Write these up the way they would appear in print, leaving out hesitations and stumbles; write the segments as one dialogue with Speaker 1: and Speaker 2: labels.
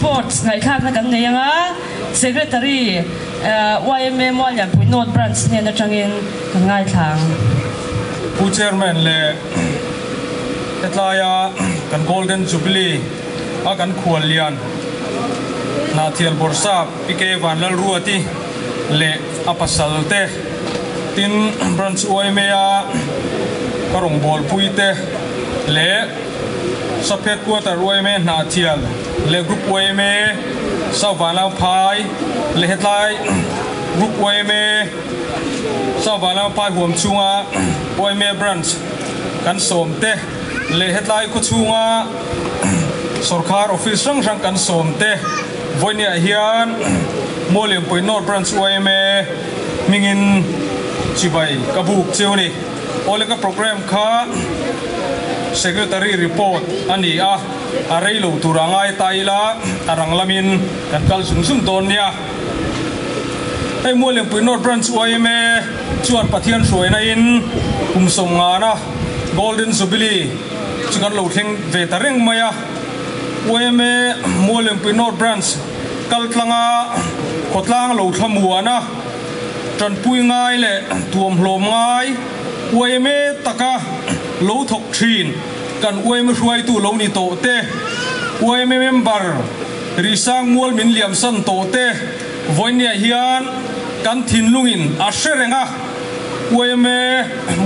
Speaker 1: Sports ngai khak na kan nei anga secretary YMA Mualiam Pui North Branch ne na tangin kan ngai thang
Speaker 2: Pu chairman le etlaya kan Golden Jubilee a kan khualian na thial borsa pike vanlal ruati le apasalte tin branch YMA karong bol puite le sapet quarter YMA na thial le group YMA sawana phai le hetlai group YMA sawana phai huam chunga YMA branch kan somte le hetlai ko chunga sarkar office rang kan somte voinia hian Mualiam Pui North Branch YMA mingin chibai kabuk cheuni olenga program kha secretary report ani a arei lo turangai taila aranglamin kan kal sungsum donia ei Mualiam Pui North Branch YMA chuan pathian hruaina in kumsom ngana Golden Jubilee chukan lo thleng ve tareng maya YMA Mualiam Pui North Branch kaltlanga kotlang lo thamuana tran pui ngai le tuam hlom ngai YMA taka lo thok thin kan YMA hruai tu lo ni to te YMA member risang mual min liam san to te voinia hian kan thin lungin a hrerenga YMA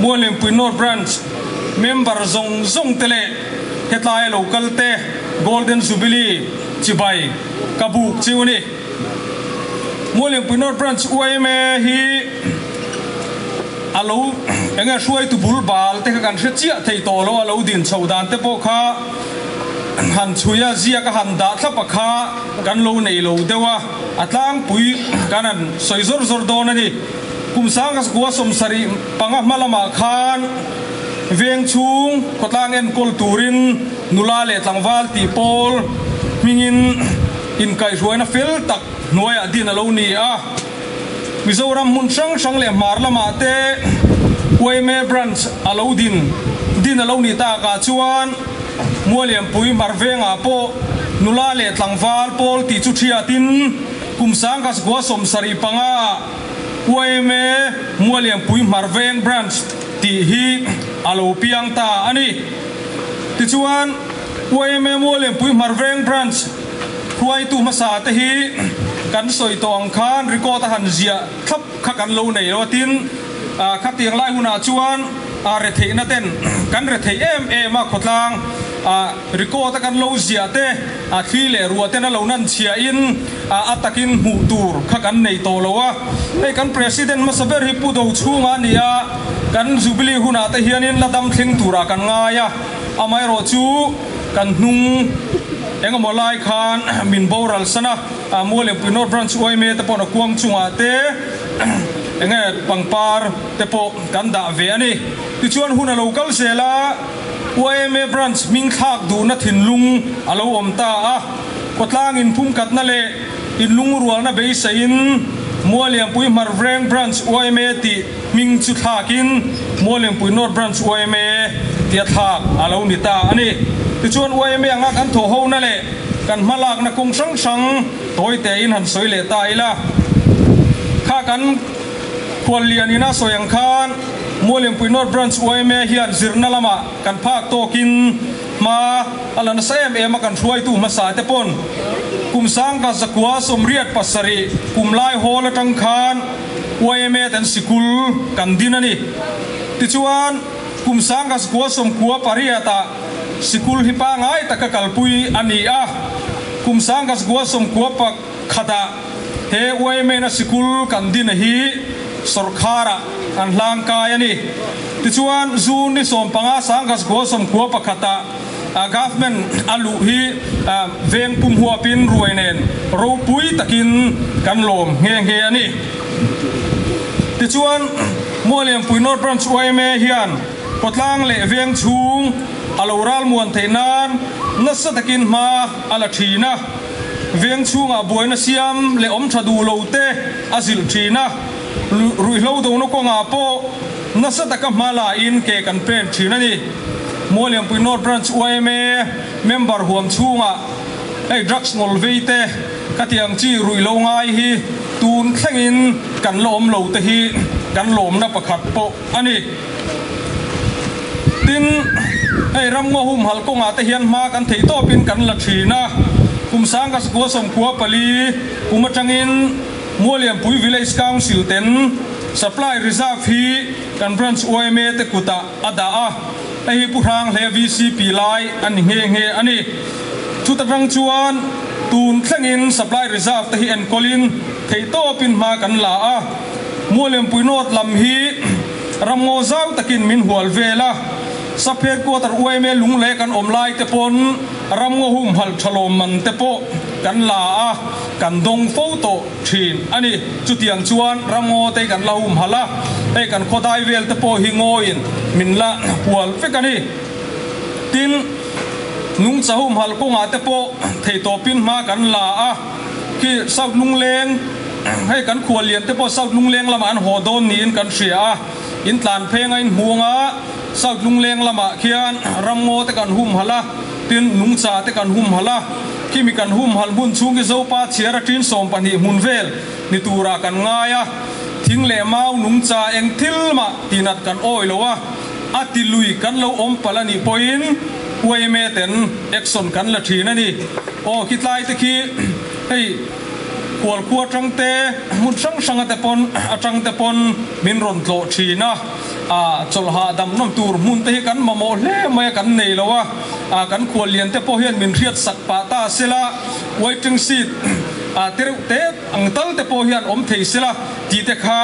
Speaker 2: Mualiam Pui North Branch member zong tele hetlai local te Golden Jubilee chibai kabuk chiuni Mualiam Pui North Branch YMA hi alo enga hruai tu bulbal te kan hre chia thei to lo alo din chhodan te po kha han chuya zia ka han da thapa kha kan lo nei lo dewa atlang pui kanan soizor zor don ani kumsang kas gua som sari panga malama khan veng chung kotlang en kol turin nula le tlangwal ti pol mingin in kai ruina fel tak noya din alo ni a Mizoram mun sang le marlama te YMA branch alo din alo ni ta ka chuan Mualiam Pui marvenga po nula le tlangwal pol ti chu thia tin kumsang kas gua som sari panga YMA Mualiam Pui marveng branch ti hi alo piang ta ani ti chuan YMA Mualiam Pui marveng branch huai tu masa te hi kan soi tong khan record han zia thap kha kan lo nei lo tin kha tiang lai huna chuan re thei na ten kan re thei em ma khotlang record kan lo zia te thi le ruwa te na lo nan chia in atakin hu tur kha kan nei to lo wa ei kan president ma saber hi pu do chunga nia kan Jubilee huna te hianin ladam thleng tura kan nga ya amai ro chu kan hnung enga molai khan min boral sana Mualiam Pui North Branch YMA te pon kuang chunga te enga pangpar te po kan da ve ani ti chuan huna local sela YMA branch ming khak du na thinlung alo om ta a kotlang in phum kat na le in lung rual na be sain Mualiam Pui marvreng branch YMA ti ming chu thakin Mualiam Pui North Branch YMA ti thak alo ni ta ani ti chuan YMA anga kan tho ho na le kan malak na kong sang toy te in han soi le ta ila kha kan khwalian ina soyang khan Mualiam Pui North Branch YMA hian zirna lama kan phak tokin ma alan sem ema kan hruai tu ma sa te pon kumsang ka zakwa somriat pasari kumlai hol atang khan YMA ten sikul kan dinani ti chuan kumsang ka zakwa som kuwa pariata sikul hi pa ngai taka kalpui ani a kumsang ka zakwa som kuwa pa khada he YMA na sikul kan din hi sarkara an hlang kai ani ti chuan zun ni som panga sangas go som ko pakhata government alu hi veng pum huwa pin ruainen ro pui takin kan lom nge ani ti chuan Mualiam Pui North Branch YMA hian potlang le veng chung aloral muan theinan nasa takin ma ala thina veng chung a boina siam le om thadu lote azil thina rui lo do no ko nga po nasa taka mala in ke kan pen thina ni Mualiam Pui North Branch YMA member huam chunga ไอ้ drugs งอลเวเตกติยังจีรุยโลงายฮีตูนแข่งอินกันลมเหลาตะฮีกันลมนับประคัดโปอันนี้ตินไอ้รำงัวหุ่มหัลกงอาตะเฮียนมากันถีโตปินกันละทีนะคุมสังกัสกัวสมขัวปลีคุมจังอินมัวเลียมปุยวิเลสกาวสิลเต็น supply reserve ฮีกันบรันช์โอเอเมตกุตาอดาไอ้ผู้ทางเลวีซีปีไลอันเฮงเฮอันนี้ชุดรังจวนตูนแข่งอิน supply reserve ตะฮีเอ็นโคลินถีโตปินมากันละมัวเลียมปุยโนดลำฮีรำงัวเจ้าตะกินมินหัวเวลาสเปรกัวตรวยเมลุงเล็กันอมลายเตปนรำงหุ่มหัลฉลมมันเตปกันลากันดงโฟโตทีนอันนี้จุดยังชวนรำงเตกันลาหุ่มหัละเตกันโคดายเวลเตปหิงอินมินละหัวเฟกันนี่ตินนุงสะหุ่มหัลกงอาเตปเทโตปินมากันลาที่สาวลุงเลงให้กันขวเลียนเตปสาวลุงเลงละมันหัวโดนนี่อินกันเสียอินตานเพงอินหัวงสาวลุงเลงละมาเขียนรำงเตกันหุ่มหัละตินนุงจ่าเตกันหุ่มหัละที่มีกันหุ่มหัลบุญชุงกิโซปาเชียร์ทินสมปันหิมุนเวลนิตูรากันง่ายทิ้งเล่มานุงจ่าเองทิลมาตีนัดกันโอ้ยเลวะอาติลุยกันเลวอมปลานิปอยน์อวยเมเต็นเอ็กซอนกันละทีนั่นนี่โอ้คิดไล่ตะกี้เฮ้ยขวดขวดจังเตมุนสังเตปนจังเตปนมินรอนโตทีนะจลหาดำน้ำตูรมุนเตกันมาโมเล่ไม่กันเนยแล้ววะกันขวดเลียนเตปเฮียนมินเรียดสักปาตาเสละไว้จึงสิเตอังตัลเตปเฮียนอมเทเสละจีเตขา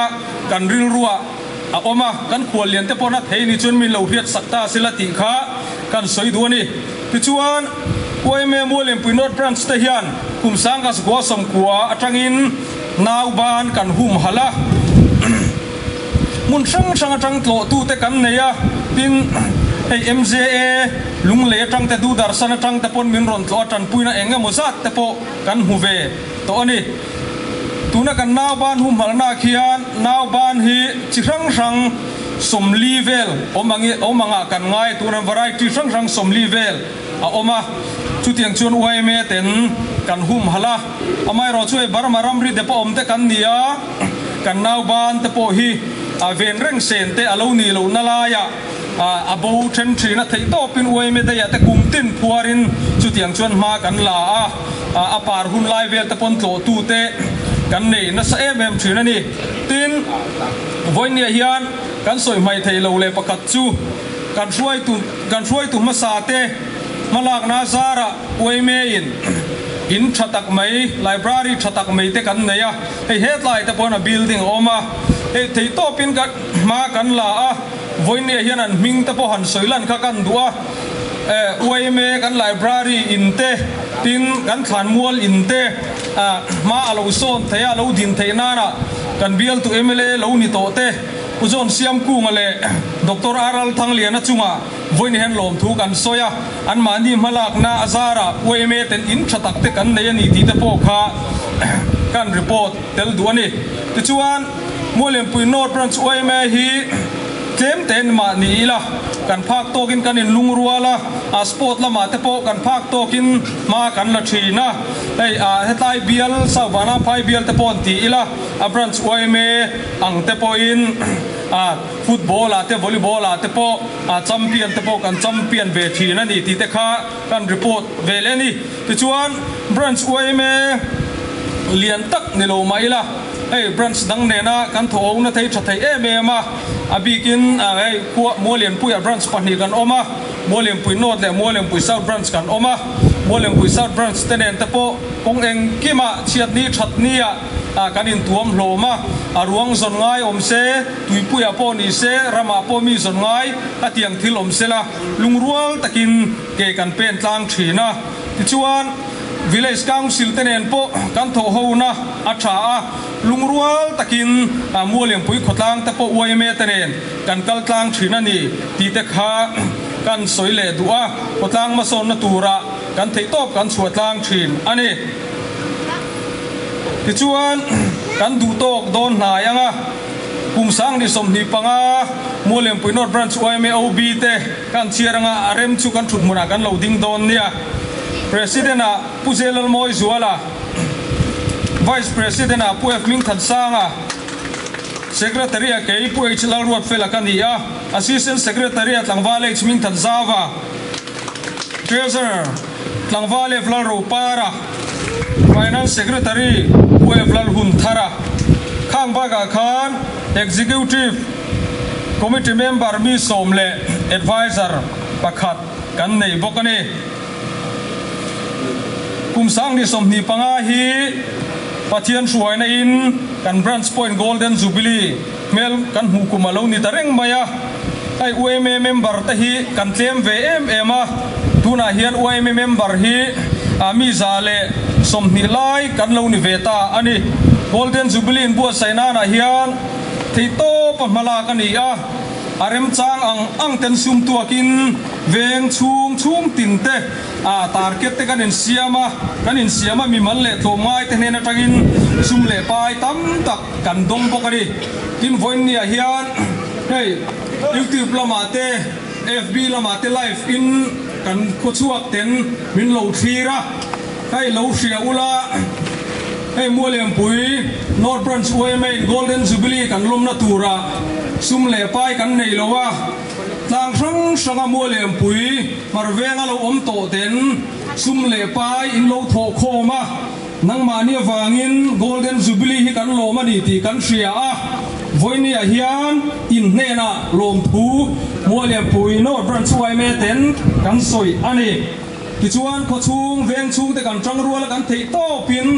Speaker 2: กันริลรัวอมากันขวดเลียนเตปนัดเฮนิจนมินเหลาเรียดสักตาเสละติขากันสวยดวนี่ที่ชวนไว้เมมัวเลียนปุยนอดบรันสเตเฮียนคุมสังกัสกัวสมกัวจังอินนาวบานกันหุ่มหัละมุนช่างจังโตตูเตกันเนี่ยตินไอMJA ลุงเล่จังเตดูดาร์สันจังเตปนมินรอนโตจันปุยน่ะเองมุสัตเตปกันหูเวตัวนี้ตูนักกันนาวบานหุ่มหัลนาเขียนนาวบานฮีจิช่างสมลีเวลอมังกันง่ายตัวนั้น variety ช่างสมลีเวลอมาชุดยังชวนอวยเมเต็นกันหุ่มหัละไม่รอช่วยบารมารำรีเดปอมเตกันเนี่ยกันนาวบานเตปฮีเวนเร่งเซนเตอลูนีลูนาลายะบูเชนทรีนัทโตปินอวยเมเตยะเตกุมตินพัวรินชุดยังชวนมากันลาปาร์หุนไลเวลเตปนโตตูเตกันนี่นัสเอเมมทรีนั่นนี่ตินวันนี้เฮียนกันสวยไม่เทโลเลปกัดจูกันช่วยตุมาซาเตมาลากนาซาระอวยเมอินชัตักไม่ไลบรารีชัตักไม่เตกันเนี่ยไอเฮดไลท์เตปนบิลดิ้งออกมาไอที่โตปินกันมากันละวันนี้เฮียนันมิงเตปหันสวยลันข้ากันดัวอวยเมกันไลบรารีอินเตตินกันขันมัวอินเตมาอาลูโซนเทียลูดินเทียนานะกันเบียลตุเอเมเลลูนิโตเตอุจอนเซียมกูมาเลดรอารัลทั้งเลียนจุงะวันนี้เห็นลมทุกันโซยอันมานี่มาลากนาอาซาระอวยเมเต็นอินชัตักเตกันเนี่ยนี่ที่เตโปคากันรีพอร์ตเตลดัวนี่ที่ชวนมัวเลมปุยโนดบรันช์อวยเมฮีเต็มเต็นมานี่ละกันภาคโตกินกันอินลุงรัวละสปอร์ตละมาเตโปกันภาคโตกินมากันละทีนะไอ้เฮตไลเบียลสาวานาไพเบียลเตโปนตีละบรันช์อวยเมอังเตโปอินฟุตบอลเตะวอลเลย์บอลเตะโปแชมเปี้ยนเตะโปกันแชมเปี้ยนเวทีนั่นนี่ที่เตะข้ากันรีพอร์ตเวลนี่ที่ชวนบรันช์อวยเมเลียนตักนิโลไม่ละไอ้บรันช์ดังเนี่ยนะกันทองนะไทยชัดไทยเมมาบีกินไอ้พวกมัวเลียนปุยบรันช์ปนีกันออกมามัวเลียนปุยโนดและมัวเลียนปุยเซาท์บรันช์กันออกมามัวเลียนปุยเซาท์บรันช์เตเนนเตะโปคงเองกิมาเชียดนี้ชัดนี้กันอินตัวมโลมาอรวงสนง่ายอมเสตุยปุยอปอนิเสรามาปอมีสนง่ายเตียงทิลอมเสละลุงรัวตะกินเกกันเป็นทางฉีนะที่ชวนวิเลสกังสิลเตเนนโปกันโถหูนะอัชาลุงรัวตะกินมัวเลียงปุยขดลางตะโปอวยเมเตเนนกันกัลทางฉีนั่นนี่ตีเตขากันสวยเล่ดัวขดลางมาโซนนตูระกันเทตบกันสวดลางฉีนอันนี้ที่ชวนกันดูโตกโดนหายังคุมสังดิสมนิปังมัวเลียมปุยนอดบรันช์อวยเมโอบีเตกันเชียร์เร็มชุกันชุดมุนากันเราดิ้งโดนเนี่ย President a Puzelal Moi Zuala, Vice President a Puef Ming Tan Sanga, Secretary a Kei Puech Lalruat Felakania, Assistant Secretary at Langvale H Ming Tan Zava, Treasurer Langvale Vlaro Para, Finance Secretary Puef Lal Huntara, Kang Baga Khan, Executive Committee Member Mi Somle, Advisor Pakhat Kanei Bokane. Kum sang ni som ni pangahi Pathian suai na in kan Branch Point Golden Jubilee mel kan hukum alo ni tareng maya ai UMA member tahi kan tlem VM a tuna hian UMA member hi ami zale som ni lai kan lo ni veta ani Golden Jubilee in bu saina na hian theito pamala kan ia arem chang ang ten sum tuakin veng chung tinte a target te kanin siama mi malle to mai te nena tagin sum le pai tam tak kan dong pokari tin voin ni a hian hey YouTube lamate FB lamate live in kan khochuak ten min lo thira kai lo hria ula hey mualem pui North Branch UMA Golden Jubilee kan lom na tura sum le pai kan nei lowa tlang sanga mualem pui marvenga lo om to ten sum le pai in lo tho khoma nang mani wangin Golden Jubilee hi kan lo mani ti kan hria a voini a hian in nena lom thu mualem pui North Branch UMA ten kan soi ani tichuan ko chung veng chung te kan tang rual kan thei to pin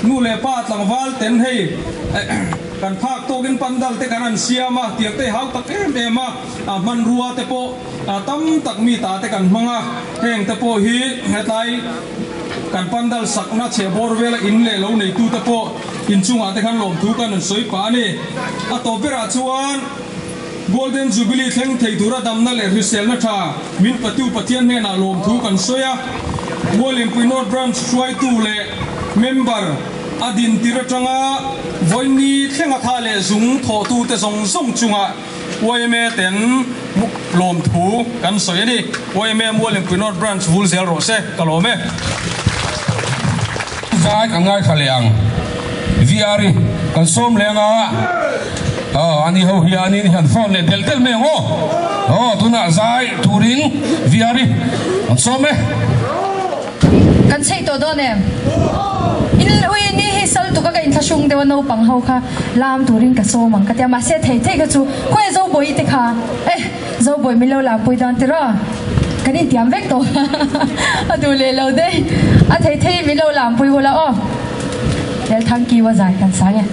Speaker 2: nu le pa tlangwal ten hei kan phak to gen pandal te kan an siama tiak te hau tak em a man ruwa te po tam tak mi ta te kan manga heng te po hi hetlai kan pandal sakna che bor vela in le lo nei tu te po in chunga te kan lom thu kan an soi pa ni a to bera chuan Golden Jubilee theng thei dura damna le risel na tha min patiu pathian ne na lom thu kan soya Mualim Pui North Branch suai tu le member adin tiratanga voini thenga tha le zung tho tu te song song chunga OMA ten lom thu kan soi ni OMA Mualim Pui North Branch Vulzel Rose kalome
Speaker 3: vai ka ngai khaleang viari kan som lenga ani ho hi ani han phone le del me ho tuna zai turing viari an som me
Speaker 4: kan sei to do ne in ui ni hi sal tu ka in thasung dewa no pang ho kha lam turing ka so mang ka tia ma se thei thei ka chu khoi zo boi te kha zo boi mi lo la pui dan te ro kan in tiam vek to adu le lo de a thei thei mi lo lam pui ho la o del thang ki wa zai kan sa nge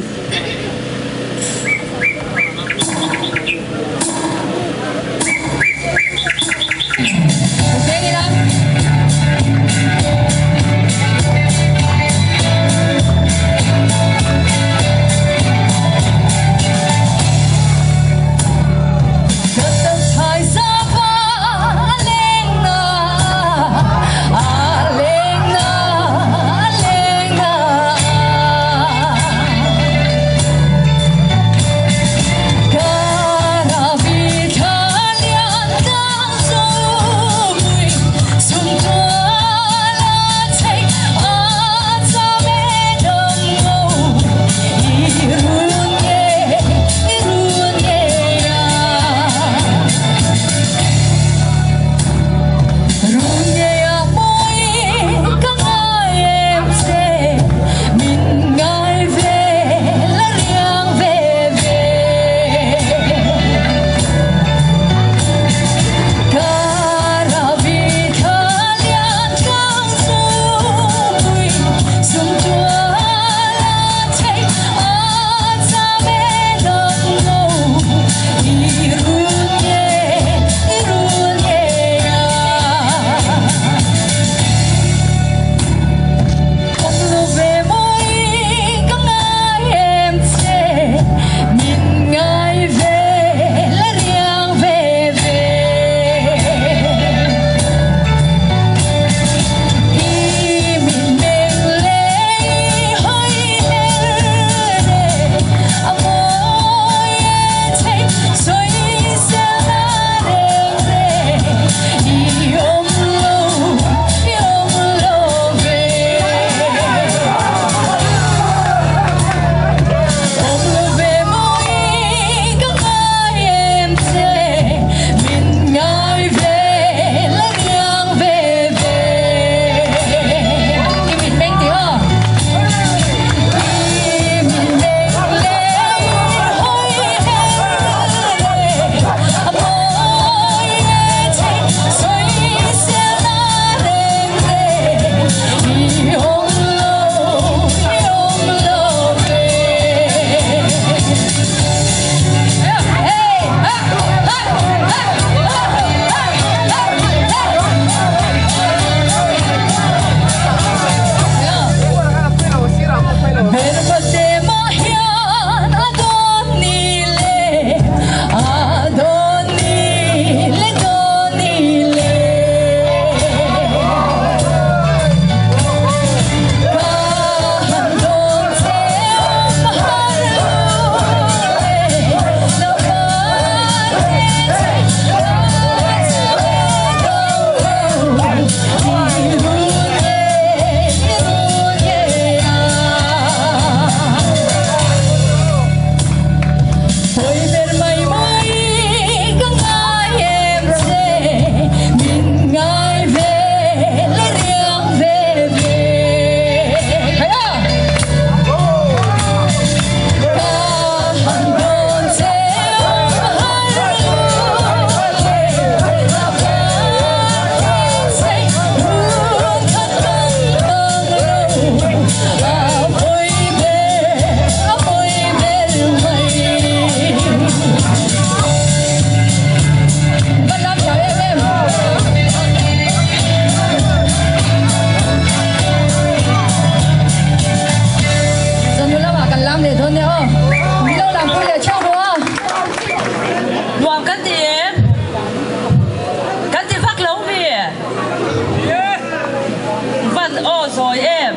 Speaker 1: rồi em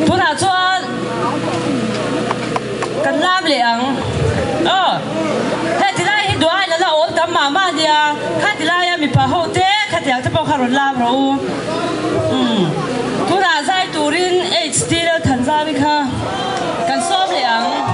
Speaker 1: thu nào cho cần làm liền thế thì lại đồ ai là ổn tầm mà đi à khác thì lại mình bảo hậu thế khác thì sẽ bảo khảo làm rồi thu nào sai turin HD là thành ra đi kha cần xóa liền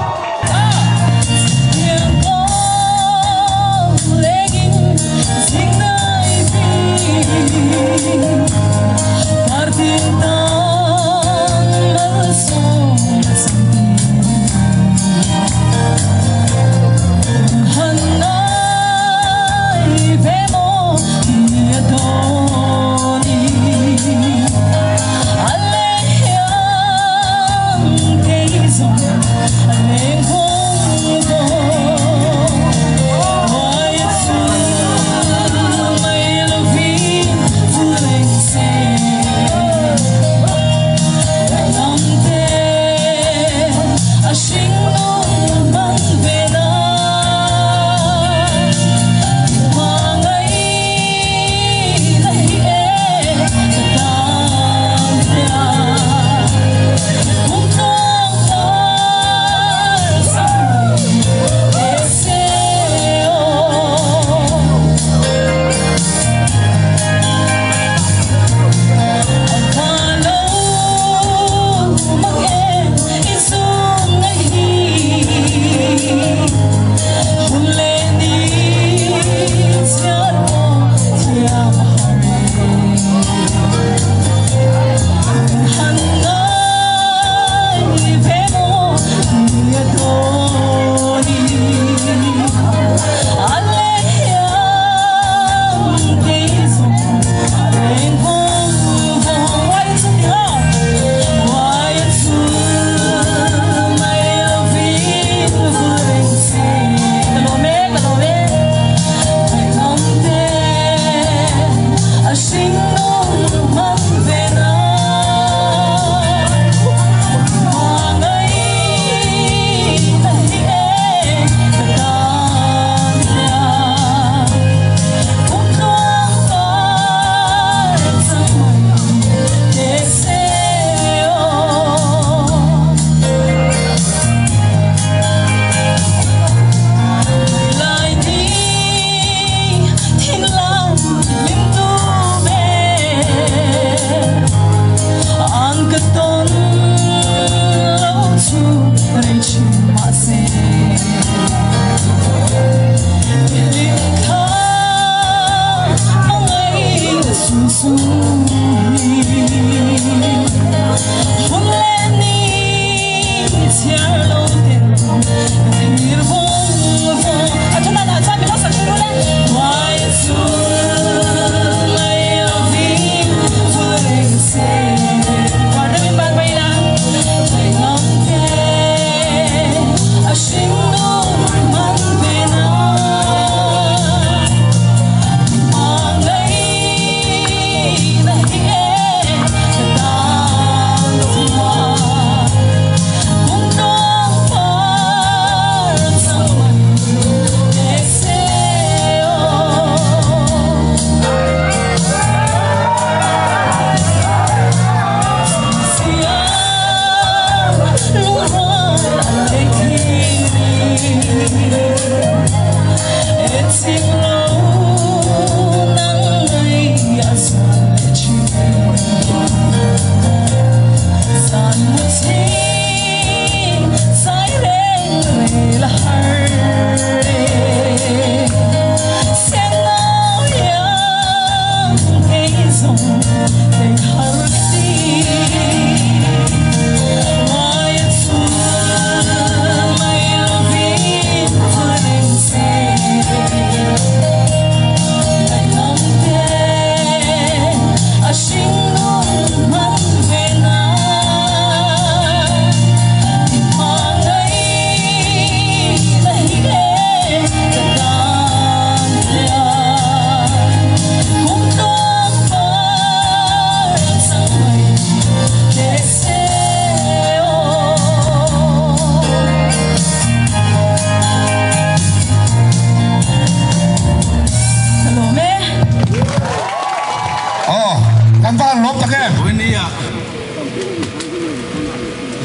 Speaker 5: India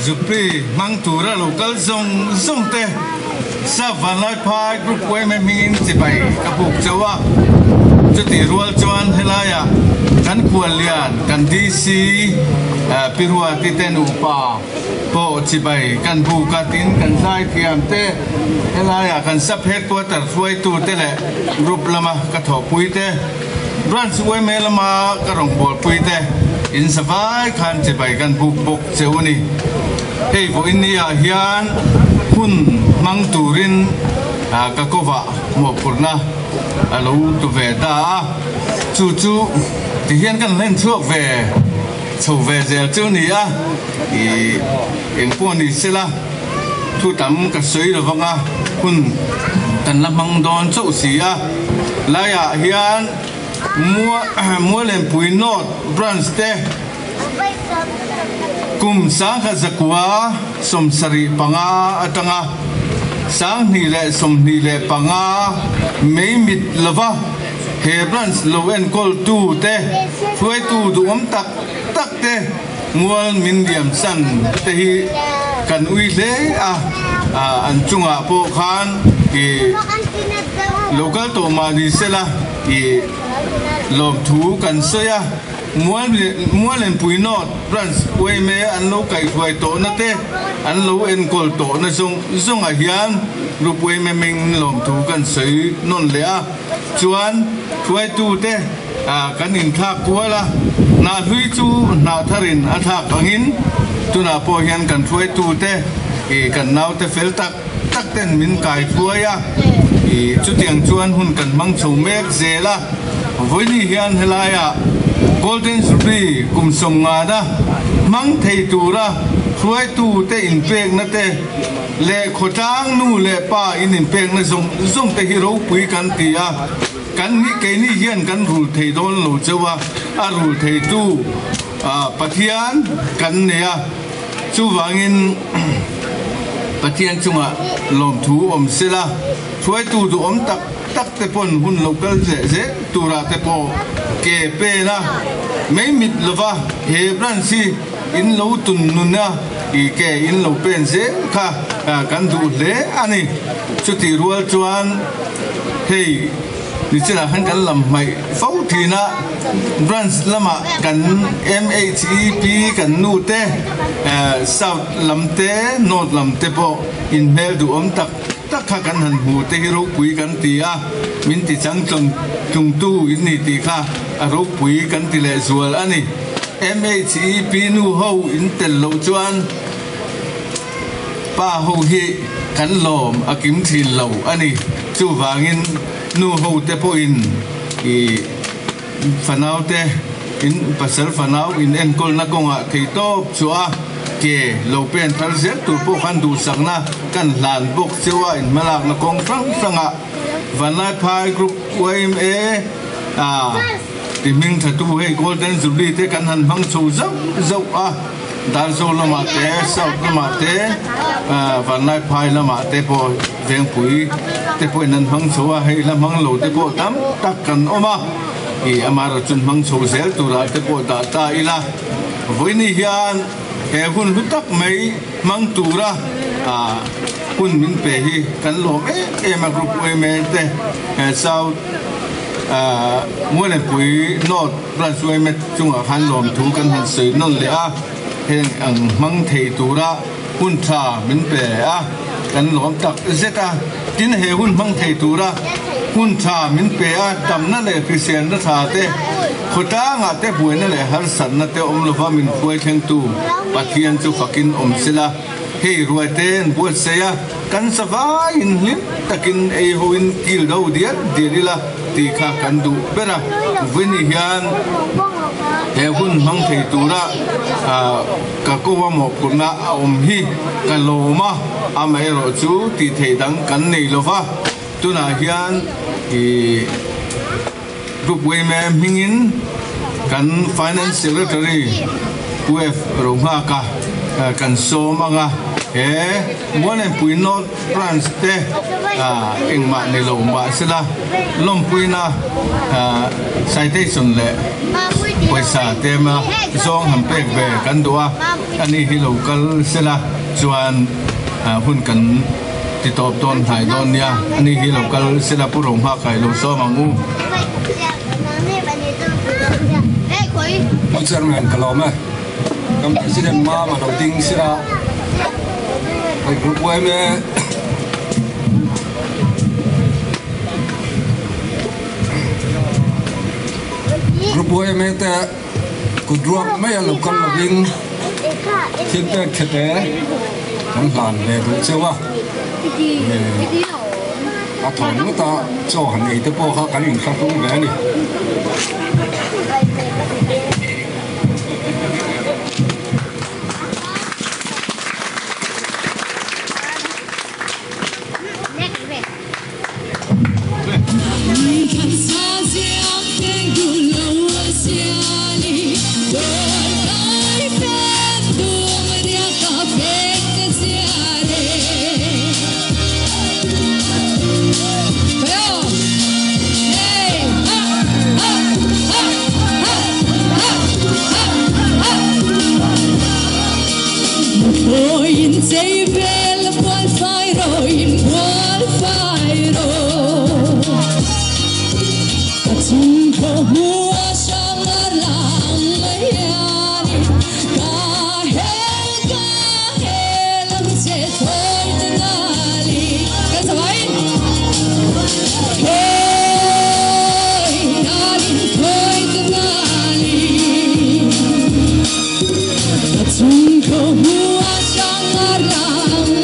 Speaker 5: Zupi Mangtura local zong te sa van lai phai group way me min chi bai ka buk chawa chu ti rual chuan helaya kan kualian kan DC pirua ti ten upa po chi bai kan bu ka tin kan sai thiam te helaya kan sap headquarter fuai tu te le group lama ka tho pui te branch way me lama ka rong bol pui te in savai khan chi bai kan buk bok cheuni hey vo India hian hun mang turin ka kova mo purna alo tu ve da chu ti hian kan len chuak ve chho ve zel chu ni a i eng po ni sela thu tam ka soi lo wanga hun tan la mang don chu si a la ya hian mua len pui not branch te kum sang kha zakwa som sari panga atanga sang ni le som ni le panga mei mit lova he branch lo en kol tu te fuai tu du om tak te mual min diam san te hi kan ui le an chunga po khan ki local to ma ni sela ki lom thu kan soya mual en pui not branch way me an lo kai fuai to na te an lo en kol to na zong a hian rup way me ming lom thu kan sei non le a chuan fuai tu te kan in thak kuala na hui chu na tharin a thak angin tuna po hian kan fuai tu te kan nau te fel tak ten min kai fuai a chu tiang chuan hun kan mang chho mek zela voi ni hian helaya golden ruby kum som nga da mang thei tu ra khuai tu te in pek na te le khotang nu le pa in pek na zong te hero pui kan ti a kan ni ke ni hian kan rul thei don lo chewa a rul thei tu pathian kan ne a chu wangin pathian chunga lom thu om sela khuai tu du om tak te pon hun local ze tura te po ke pe na mei mit lova he branchi in lo tun nuna I ke in lo pen ze kha kan du le ani chuti rual chuan hey ni chira han kan lam mai fau thina branch lama kan MHEP kan nu te south lam te north lam te po in mel du om tak kha kan han hu te hero pui kan ti a min ti chang chung tu in ni ti kha a ro pui kan ti le zual ani MHEP nu ho in tel lo chuan pa ho hi kan lom akim thin lo ani chu wangin nu ho te po in I fanau te in pasal fanau in enkol na konga theito chua ke lo pen thal ze tu po khan du sakna kan lan bok chewa in malak na kong franga vanai phai group OMA ti ming thatu he golden jubilee te kan han hang chu zau dal zo lama te sau lama te vanai phai lama te po veng pui te po nan hang chuwa hei lam hang lo te po tam tak kan oma I amara chun hang chu zel tu ra te po da ta ila voini hian he hun hutak mai mang tura hun min pe hi kan lo ma group me te sau mua lên quỷ nốt ra xuôi met chung ở han lom thu kan han sợi non le a heng ang mang thei tu ra hun tha min pe a kan lom tak zeta tin he hun mang thei tu ra hun tha min pe a tam na le christian na tha te khota nga te buai na le har san na te om lova min puai theng tu pathian chu fakin om sila hei ruai ten buat seya kan savai in lim takin ei hoin kil do dia dirila ti kha kan du bera vini hian he hun mang thei tura ka ko wa mo kuna om hi ka loma amai ro chu ti thei dang kan nei lova tuna hian I group way me mingin kan finance secretary UF Roma ka kan som anga มัวเล่นปุยโนดฟรานซ์เตเองมาในโลกมาสิละลมปุยนะใส่ได้สุดเลยภาษาเต็มซองหันเปกเบกันตัวอันนี้ที่เราก็สิละส่วนหุ่นกันติดต่อต้นหายต้นเนี่ยอันนี้ที่เราก็สิละผู้หลงภาคไก่เราซ้อมังงู
Speaker 3: Ông chairman kalau mah, kam presiden ma mana ting sira, grup WM grup WM te kudruak mai lokal loving feedback kete, kan lan le tu cewa. Athon mu ta cho han ei te po kha kan in kha tu ve ni.
Speaker 6: Hãy subscribe cho kênh Ghiền Mì Gõ để không bỏ lỡ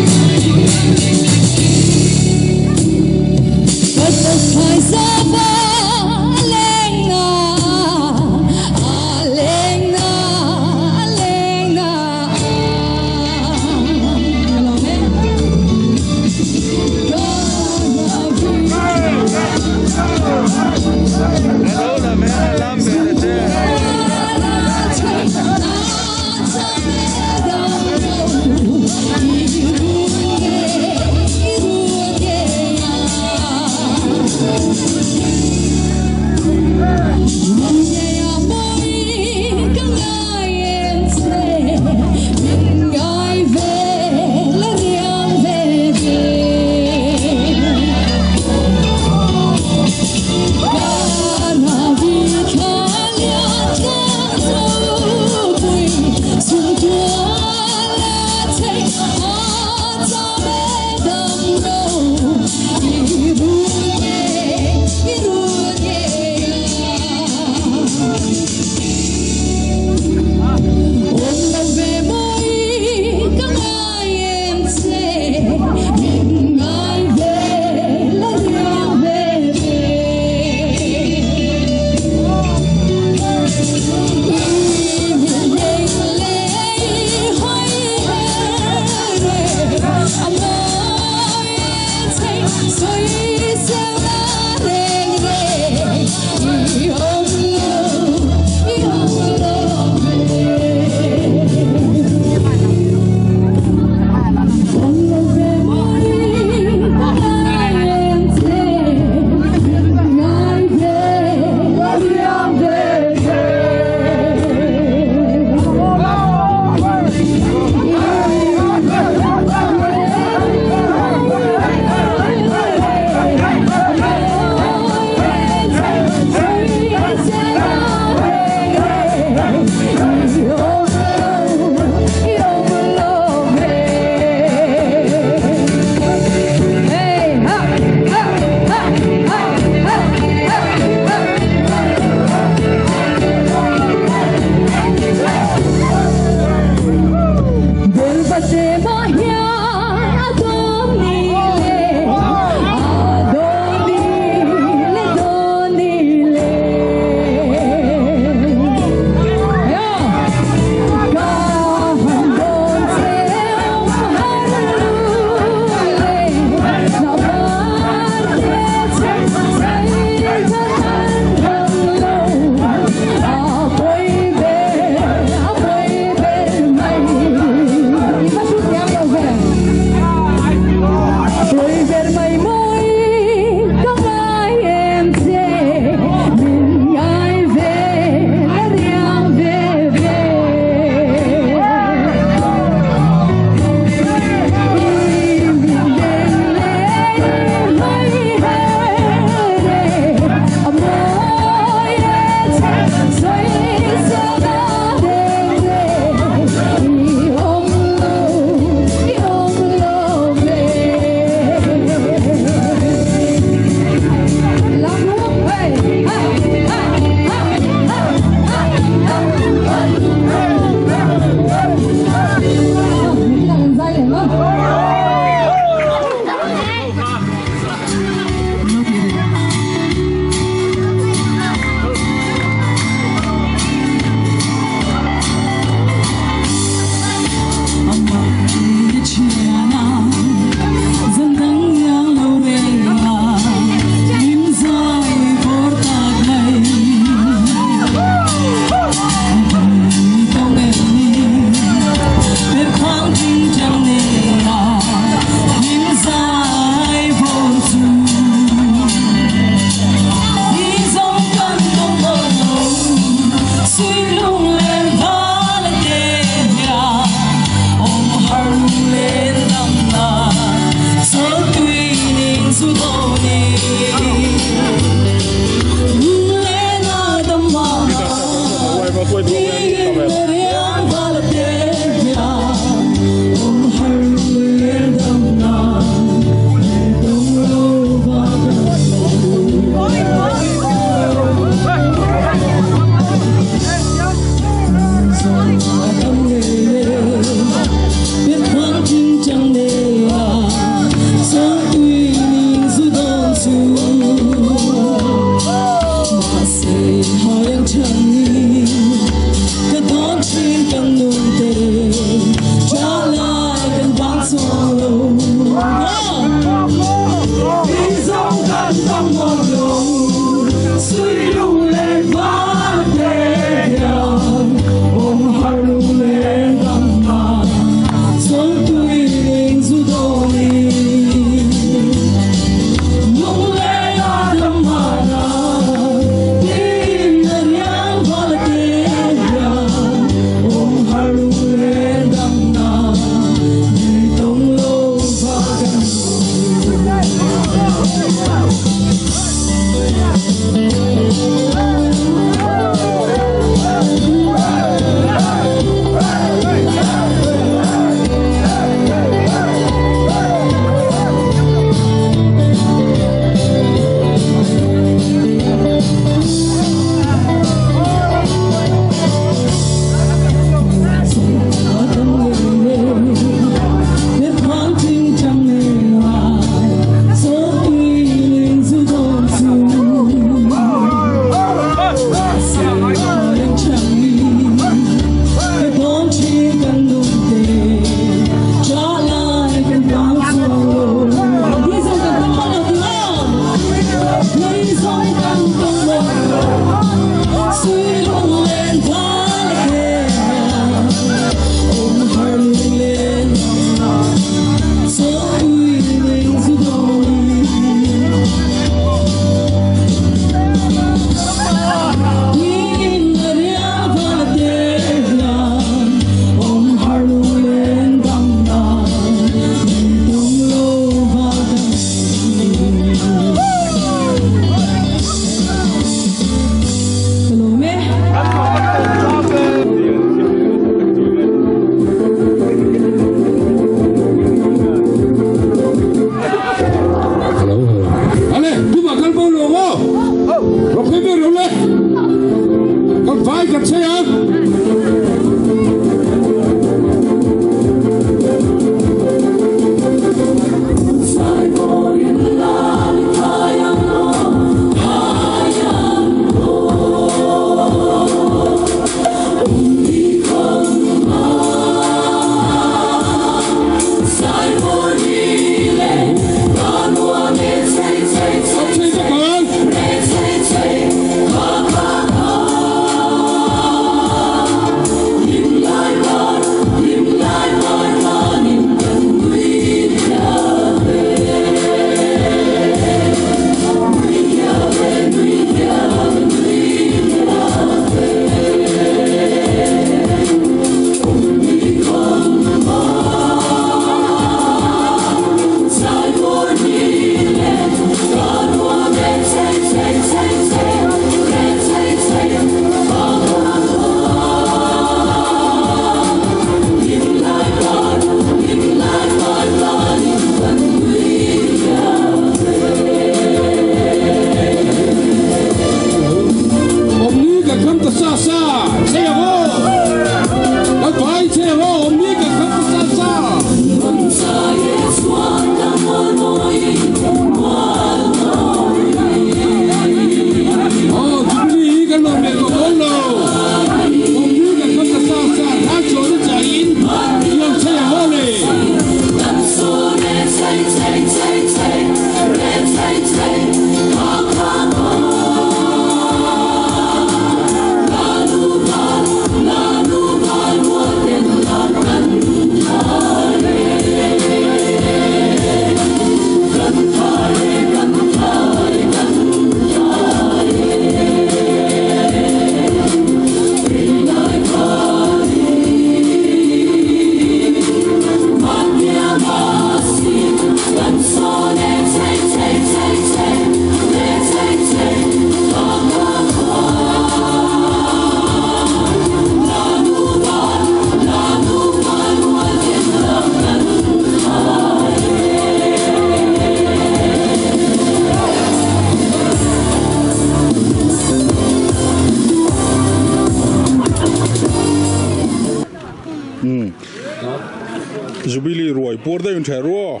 Speaker 6: Jubilee roi por da yun thero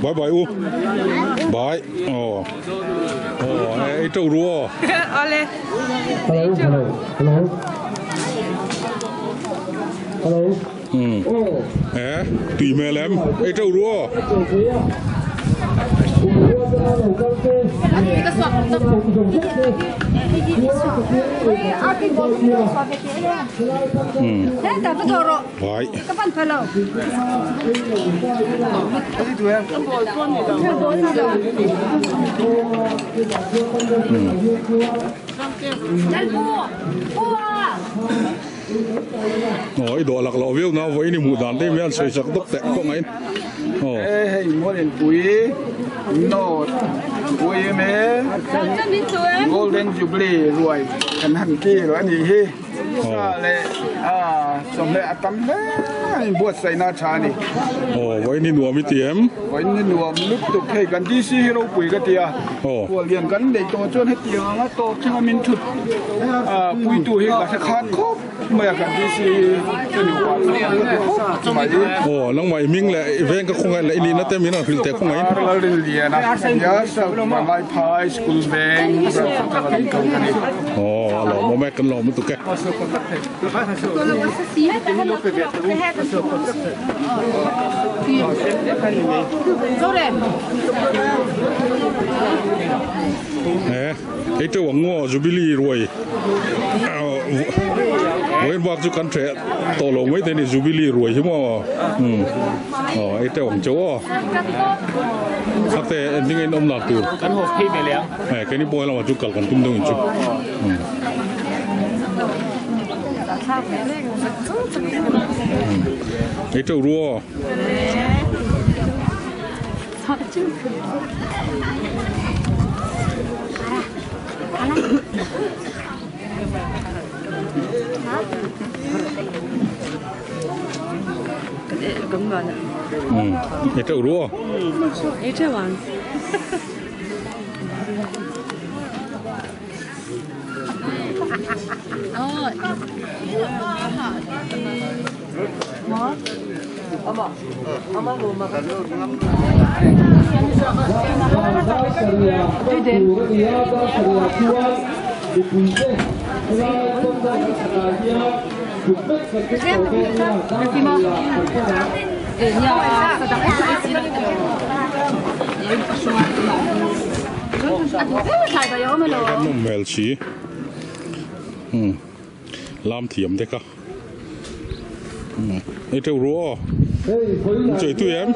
Speaker 6: bye bye u bye ai tàu rùa
Speaker 1: Ole.
Speaker 6: tùy mẹ lắm ai tàu rùa Right. Ôi, đồ lạc lọ viêu nào với ni mù đàn thêm sợi sắc tóc tẹt không ấy.
Speaker 7: Hey, more than no, me Golden Jubilee rồi, cần hẳn kia rồi anh đi lệ xong lệ tắm đấy, buat say na cha ni.
Speaker 6: Với ni nuông mi tiệm.
Speaker 7: Với ni nuông lúc tục hay cần đi xí hero quỷ cái tia. Của liền cần để cho chôn hết tia nó to cho mình thụt. Quỷ tu hay là sẽ khát khóc. Mà cần đi xí cho nhiều
Speaker 6: quá. Long mày mình lại ven cái không ai lại đi nó tem mình là phil tệ không ấy.
Speaker 7: Là liền liền à. Dạ sao mà lại pie school bank.
Speaker 6: Lọ mà mẹ cần lọ mới tụt cái. Cái chỗ ông ngô Jubilee rồi, với bác chú căn trẻ tổ lồng mấy tên này Jubilee rồi chứ mà, cái chỗ ông chỗ, sắc thế những cái ông nào từ,
Speaker 8: cái hộp phim này liền,
Speaker 6: cái này bôi là mà chú cần cần tung đông chú, cái chỗ rùa. Cái trâu rùa.
Speaker 1: Cái trâu ăn.
Speaker 6: Mel chi, làm thiểm thế cả, cái trâu rùa, chơi tụi em.